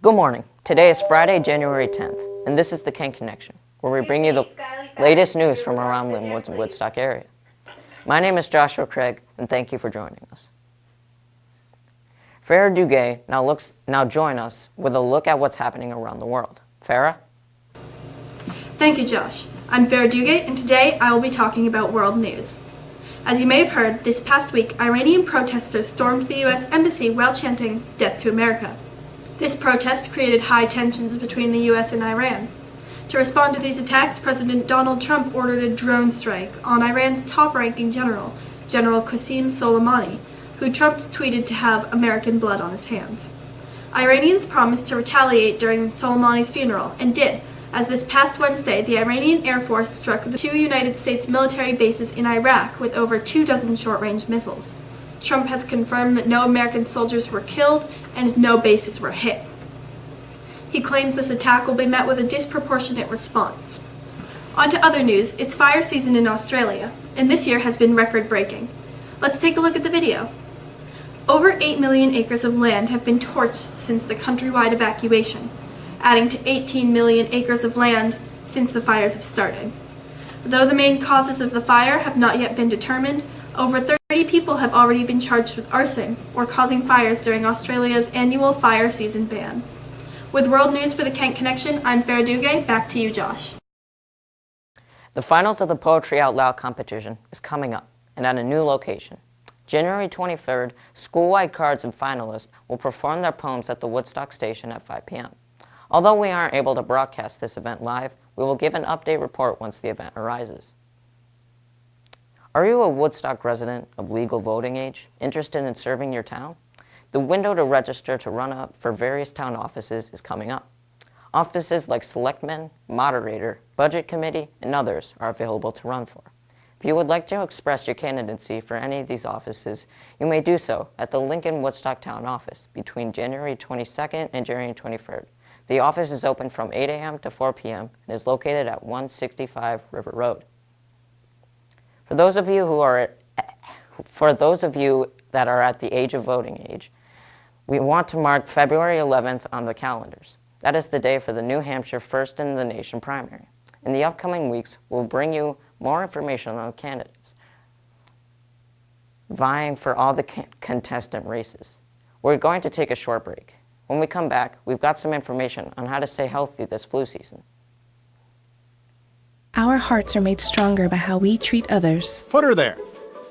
Good morning. Today is Friday, January 10th, and this is the Kanc Connection, where we bring you the latest news from around Lin-Wood's Woodstock area. My name is Joshua Craig, and thank you for joining us. Farah Duguay now join us with a look at what's happening around the world. Farah? Thank you, Josh. I'm Farah Duguay, and today I will be talking about world news. As you may have heard, this past week, Iranian protesters stormed the U.S. Embassy while chanting, "Death to America." This protest created high tensions between the U.S. and Iran. To respond to these attacks, President Donald Trump ordered a drone strike on Iran's top-ranking general, General Qasem Soleimani, who Trump tweeted to have American blood on his hands. Iranians promised to retaliate during Soleimani's funeral, and did, as this past Wednesday, the Iranian Air Force struck the two United States military bases in Iraq with over 24 short-range missiles. Trump has confirmed that no American soldiers were killed and no bases were hit. He claims this attack will be met with a disproportionate response. On to other news. It's fire season in Australia, and this year has been record-breaking. Let's take a look at the video. Over 8 million acres of land have been torched since the countrywide evacuation, adding to 18 million acres of land since the fires have started. Though the main causes of the fire have not yet been determined, over 30 people have already been charged with arson or causing fires during Australia's annual fire season ban. With world news for the Kanc Connection, I'm Farah Duguay. Back to you, Josh. The finals of the Poetry Out Loud competition is coming up, and at a new location. January 23rd, school-wide cards and finalists will perform their poems at the Woodstock station at 5 p.m. Although we aren't able to broadcast this event live, we will give an update report once the event arises. Are you a Woodstock resident of legal voting age, interested in serving your town? The window to register to run up for various town offices is coming up. Offices like Selectman, Moderator, Budget Committee, and others are available to run for. If you would like to express your candidacy for any of these offices, you may do so at the Lincoln Woodstock Town Office between January 22nd and January 23rd. The office is open from 8 a.m. to 4 p.m. and is located at 165 River Road. For those of you that are at the age of voting age, we want to mark February 11th on the calendars. That is the day for the New Hampshire First in the Nation primary. In the upcoming weeks, we'll bring you more information on candidates vying for all the contestant races. We're going to take a short break. When we come back, we've got some information on how to stay healthy this flu season. Our hearts are made stronger by how we treat others. Put her there.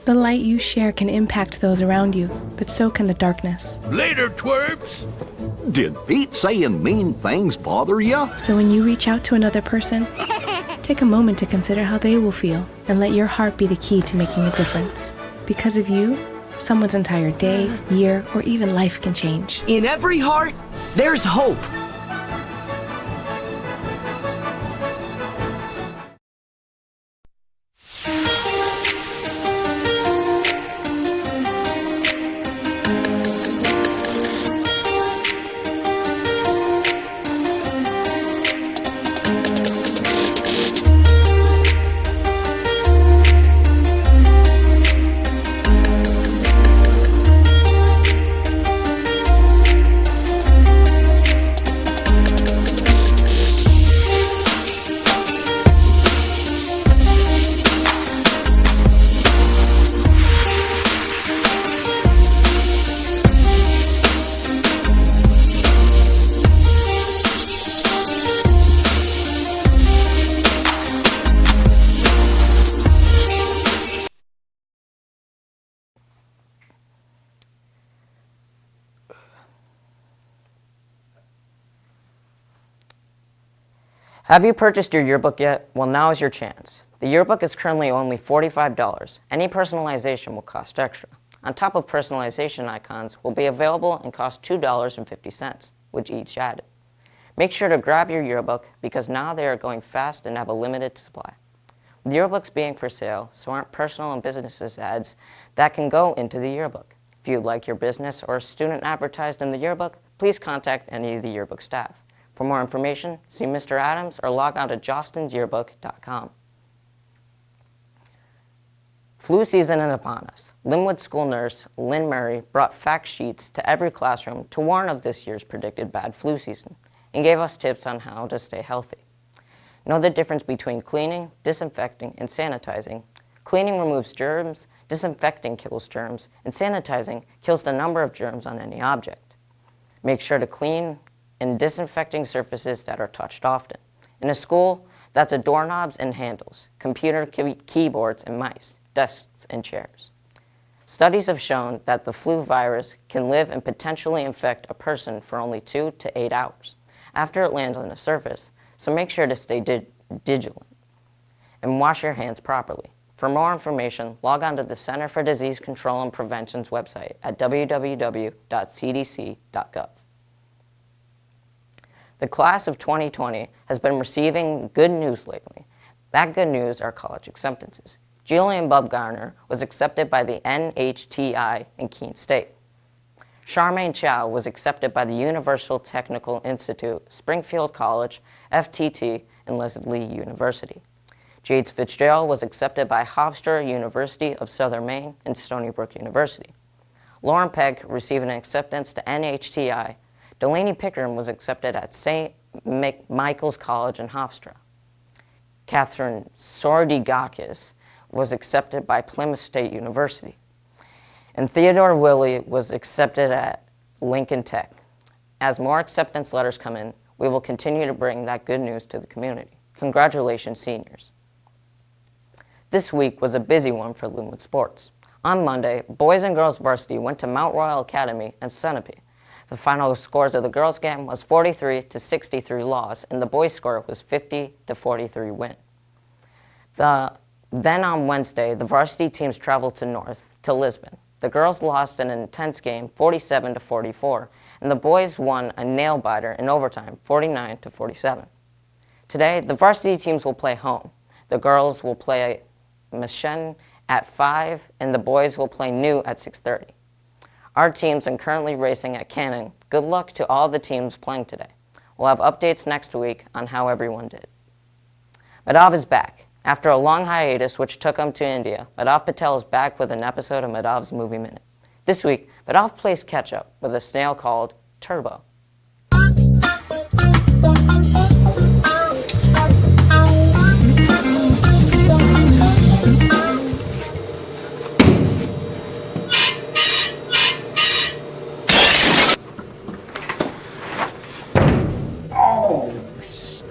The light you share can impact those around you, but so can the darkness. Later, twerps. Did Pete saying mean things bother you? So when you reach out to another person, take a moment to consider how they will feel and let your heart be the key to making a difference. Because of you, someone's entire day, year, or even life can change. In every heart, there's hope. Have you purchased your yearbook yet? Well, now is your chance. The yearbook is currently only $45. Any personalization will cost extra. On top of personalization icons will be available and cost $2.50, with each added. Make sure to grab your yearbook because now they are going fast and have a limited supply. With yearbooks being for sale, so aren't personal and businesses ads that can go into the yearbook. If you'd like your business or student advertised in the yearbook, please contact any of the yearbook staff. For more information, see Mr. Adams or log on to jostensyearbook.com. Flu season is upon us. Lin-Wood school nurse Lynn Murray brought fact sheets to every classroom to warn of this year's predicted bad flu season and gave us tips on how to stay healthy. Know the difference between cleaning, disinfecting, and sanitizing. Cleaning removes germs, disinfecting kills germs, and sanitizing kills the number of germs on any object. Make sure to clean and disinfecting surfaces that are touched often. In a school, that's doorknobs and handles, computer keyboards and mice, desks and chairs. Studies have shown that the flu virus can live and potentially infect a person for only 2 to 8 hours after it lands on the surface, so make sure to stay vigilant and wash your hands properly. For more information, log on to the Center for Disease Control and Prevention's website at www.cdc.gov. The class of 2020 has been receiving good news lately. That good news are college acceptances. Julian Bubgarner was accepted by the NHTI in Keene State. Charmaine Chow was accepted by the Universal Technical Institute, Springfield College, FTT, and Leslie University. Jades Fitzgerald was accepted by Hofstra University of Southern Maine and Stony Brook University. Lauren Pegg received an acceptance to NHTI. Delaney Pickering was accepted at St. Michael's College in Hofstra. Catherine Sordigakis was accepted by Plymouth State University. And Theodore Willie was accepted at Lincoln Tech. As more acceptance letters come in, we will continue to bring that good news to the community. Congratulations, seniors. This week was a busy one for Lin-Wood sports. On Monday, boys and girls varsity went to Mount Royal Academy and Sunapee. The final scores of the girls' game was 43-63 loss, and the boys' score was 50-43 win. Then on Wednesday, the varsity teams traveled to Lisbon. The girls lost an intense game, 47-44, and the boys won a nail-biter in overtime, 49-47. Today, the varsity teams will play home. The girls will play Mission at 5, and the boys will play New at 6:30. Our teams are currently racing at Kanc. Good luck to all the teams playing today. We'll have updates next week on how everyone did. Madhav is back. After a long hiatus which took him to India, Madhav Patel is back with an episode of Madhav's Movie Minute. This week, Madhav plays catch-up with a snail called Turbo.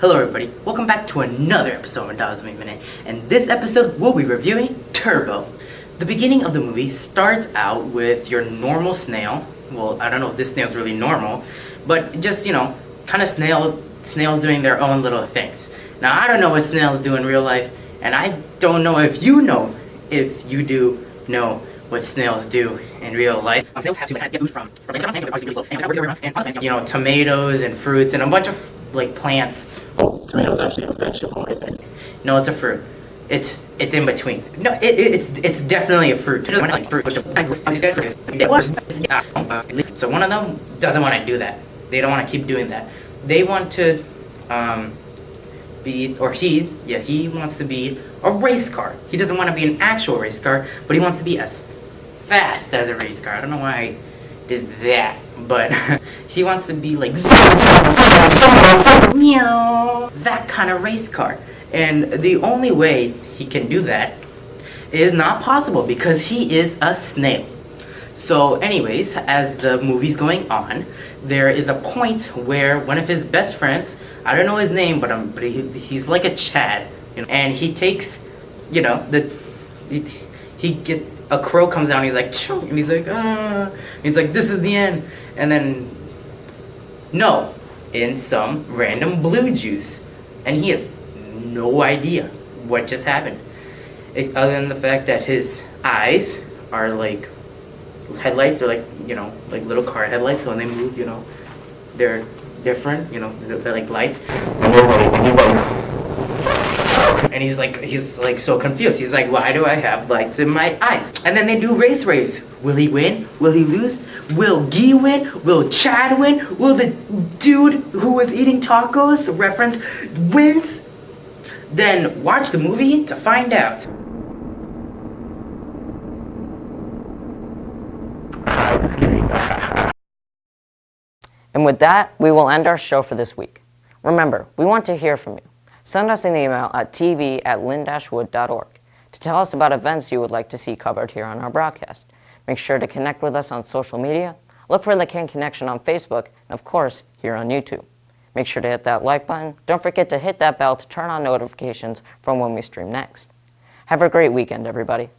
Hello everybody, welcome back to another episode of Madhav's Movie Minute, and this episode we'll be reviewing Turbo. The beginning of the movie starts out with your normal snail. Well, I don't know if this snail's really normal, but just, kind of snails doing their own little things. Now, I don't know what snails do in real life, and I don't know if you do know what snails do in real life. Snails have to get food from tomatoes and fruits and a bunch of plants. Oh, tomatoes actually a vegetable, I think. No, it's a fruit. It's in between. No, it's definitely a fruit. So one of them doesn't want to do that. They don't want to keep doing that. They want to he wants to be a race car. He doesn't want to be an actual race car, but he wants to be as fast as a race car. I don't know why I did that, but he wants to be like that kind of race car. And the only way he can do that is not possible because he is a snail. So anyways, as the movie's going on, there is a point where one of his best friends, I don't know his name, but he's like a Chad, and he takes, a crow comes out and he's like, Choo! And he's like, ah, and he's like, this is the end, and then, no, in some random blue juice, and he has no idea what just happened, other than the fact that his eyes are like headlights. They're like, like little car headlights. So when they move, they're different. They're like lights. And he's like so confused. He's like, why do I have lights in my eyes? And then they do race. Will he win? Will he lose? Will Guy win? Will Chad win? Will the dude who was eating tacos, reference, wins? Then watch the movie to find out. And with that, we will end our show for this week. Remember, we want to hear from you. Send us an email at tv@lin-wood.org to tell us about events you would like to see covered here on our broadcast. Make sure to connect with us on social media. Look for the Kanc Connection on Facebook, and of course, here on YouTube. Make sure to hit that like button. Don't forget to hit that bell to turn on notifications from when we stream next. Have a great weekend, everybody.